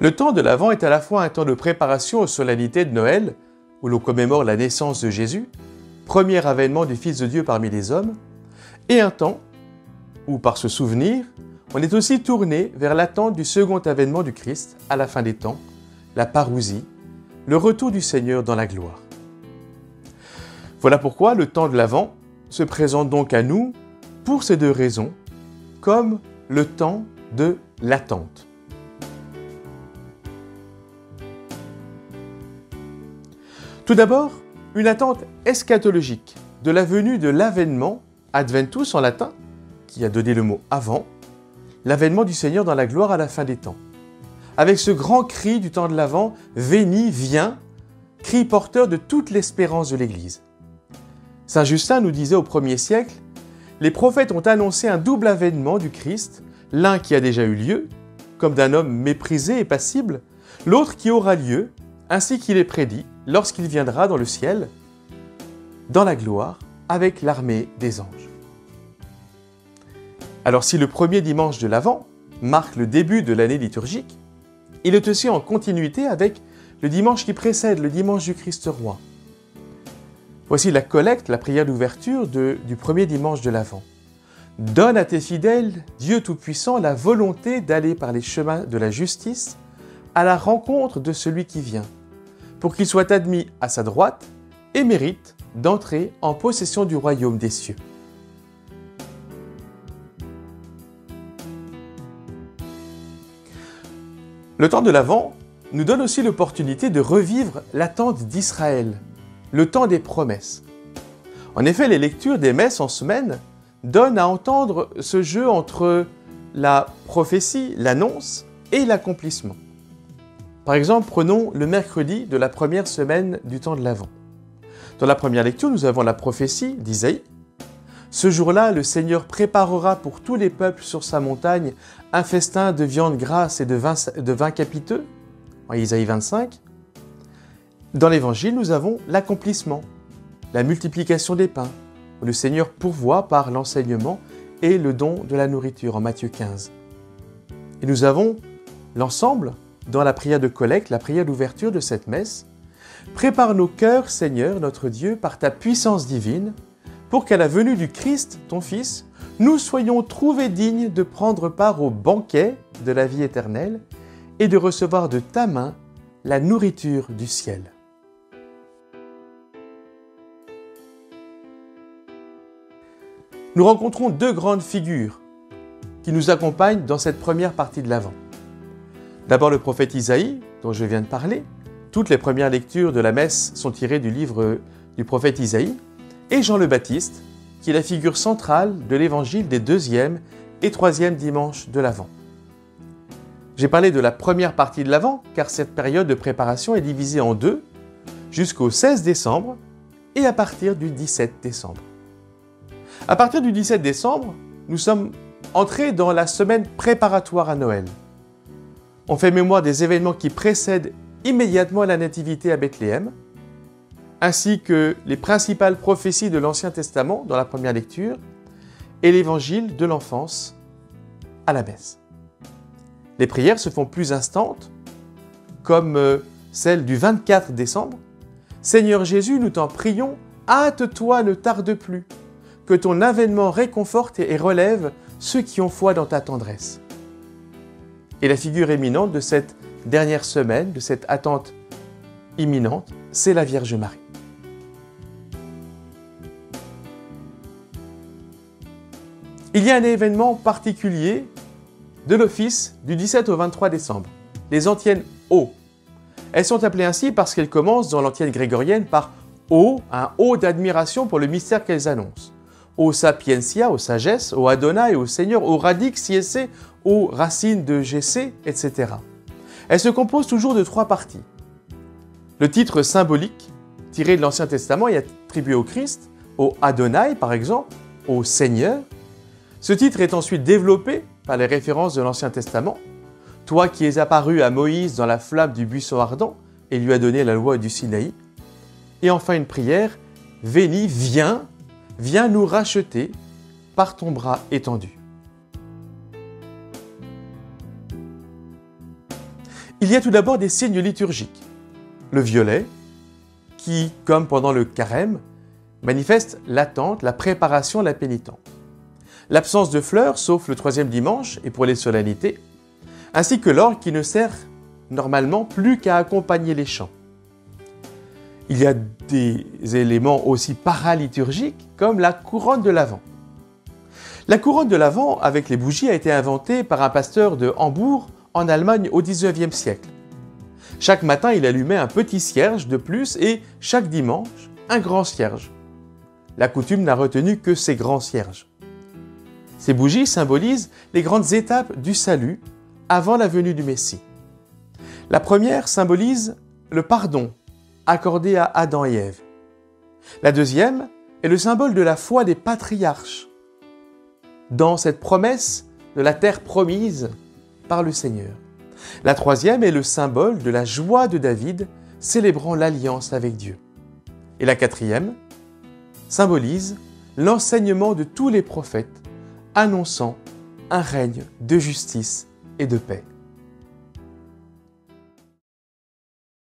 Le temps de l'Avent est à la fois un temps de préparation aux solennités de Noël, où l'on commémore la naissance de Jésus, premier avènement du Fils de Dieu parmi les hommes, et un temps où, par ce souvenir, on est aussi tourné vers l'attente du second avènement du Christ à la fin des temps, la parousie, le retour du Seigneur dans la gloire. Voilà pourquoi le temps de l'Avent se présente donc à nous, pour ces deux raisons, comme le temps de l'attente. Tout d'abord, une attente eschatologique de la venue de l'avènement, adventus en latin, qui a donné le mot avant, l'avènement du Seigneur dans la gloire à la fin des temps. Avec ce grand cri du temps de l'Avent, Veni, viens, cri porteur de toute l'espérance de l'Église. Saint Justin nous disait au 1er siècle, les prophètes ont annoncé un double avènement du Christ, l'un qui a déjà eu lieu, comme d'un homme méprisé et passible, l'autre qui aura lieu, ainsi qu'il est prédit, lorsqu'il viendra dans le ciel, dans la gloire, avec l'armée des anges. Alors si le premier dimanche de l'Avent marque le début de l'année liturgique, il est aussi en continuité avec le dimanche qui précède, le dimanche du Christ roi. Voici la collecte, la prière d'ouverture du premier dimanche de l'Avent. Donne à tes fidèles, Dieu Tout-Puissant, la volonté d'aller par les chemins de la justice à la rencontre de celui qui vient, pour qu'il soit admis à sa droite et mérite d'entrer en possession du royaume des cieux. Le temps de l'Avent nous donne aussi l'opportunité de revivre l'attente d'Israël, le temps des promesses. En effet, les lectures des messes en semaine donnent à entendre ce jeu entre la prophétie, l'annonce et l'accomplissement. Par exemple, prenons le mercredi de la première semaine du temps de l'Avent. Dans la première lecture, nous avons la prophétie d'Isaïe. Ce jour-là, le Seigneur préparera pour tous les peuples sur sa montagne un festin de viande grasse et de vin capiteux, en Isaïe 25. Dans l'Évangile, nous avons l'accomplissement, la multiplication des pains, où le Seigneur pourvoit par l'enseignement et le don de la nourriture, en Matthieu 15. Et nous avons l'ensemble, dans la prière de collecte, la prière d'ouverture de cette messe. Prépare nos cœurs, Seigneur, notre Dieu, par ta puissance divine, pour qu'à la venue du Christ, ton Fils, nous soyons trouvés dignes de prendre part au banquet de la vie éternelle et de recevoir de ta main la nourriture du ciel. Nous rencontrons deux grandes figures qui nous accompagnent dans cette première partie de l'Avent. D'abord le prophète Isaïe, dont je viens de parler. Toutes les premières lectures de la messe sont tirées du livre du prophète Isaïe. Et Jean le Baptiste, qui est la figure centrale de l'évangile des deuxième et troisième dimanches de l'Avent. J'ai parlé de la première partie de l'Avent, car cette période de préparation est divisée en deux, jusqu'au 16 décembre et à partir du 17 décembre. À partir du 17 décembre, nous sommes entrés dans la semaine préparatoire à Noël. On fait mémoire des événements qui précèdent immédiatement la nativité à Bethléem, ainsi que les principales prophéties de l'Ancien Testament dans la première lecture et l'évangile de l'enfance à la messe. Les prières se font plus instantes, comme celle du 24 décembre. « Seigneur Jésus, nous t'en prions, hâte-toi, ne tarde plus, que ton avènement réconforte et relève ceux qui ont foi dans ta tendresse. » Et la figure éminente de cette dernière semaine, de cette attente imminente, c'est la Vierge Marie. Il y a un événement particulier de l'office du 17 au 23 décembre, les antiennes O. Elles sont appelées ainsi parce qu'elles commencent dans l'antienne grégorienne par O, un O d'admiration pour le mystère qu'elles annoncent. O sapientia, aux sagesse, O Adonai, au Seigneur, O radix iesse, O racine de Jessé, etc. Elle se compose toujours de trois parties. Le titre symbolique, tiré de l'Ancien Testament et attribué au Christ, au Adonai par exemple, au Seigneur. Ce titre est ensuite développé par les références de l'Ancien Testament. Toi qui es apparu à Moïse dans la flamme du buisson ardent et lui as donné la loi du Sinaï. Et enfin une prière, Veni, viens nous racheter par ton bras étendu. Il y a tout d'abord des signes liturgiques. Le violet, qui, comme pendant le carême, manifeste l'attente, la préparation, la pénitence. L'absence de fleurs, sauf le troisième dimanche et pour les solennités, ainsi que l'orgue qui ne sert normalement plus qu'à accompagner les chants. Il y a des éléments aussi paraliturgiques comme la couronne de l'Avent. La couronne de l'Avent avec les bougies a été inventée par un pasteur de Hambourg en Allemagne au XIXe siècle. Chaque matin, il allumait un petit cierge de plus et chaque dimanche, un grand cierge. La coutume n'a retenu que ces grands cierges. Ces bougies symbolisent les grandes étapes du salut avant la venue du Messie. La première symbolise le pardon accordé à Adam et Ève. La deuxième est le symbole de la foi des patriarches dans cette promesse de la terre promise par le Seigneur. La troisième est le symbole de la joie de David célébrant l'alliance avec Dieu. Et la quatrième symbolise l'enseignement de tous les prophètes annonçant un règne de justice et de paix.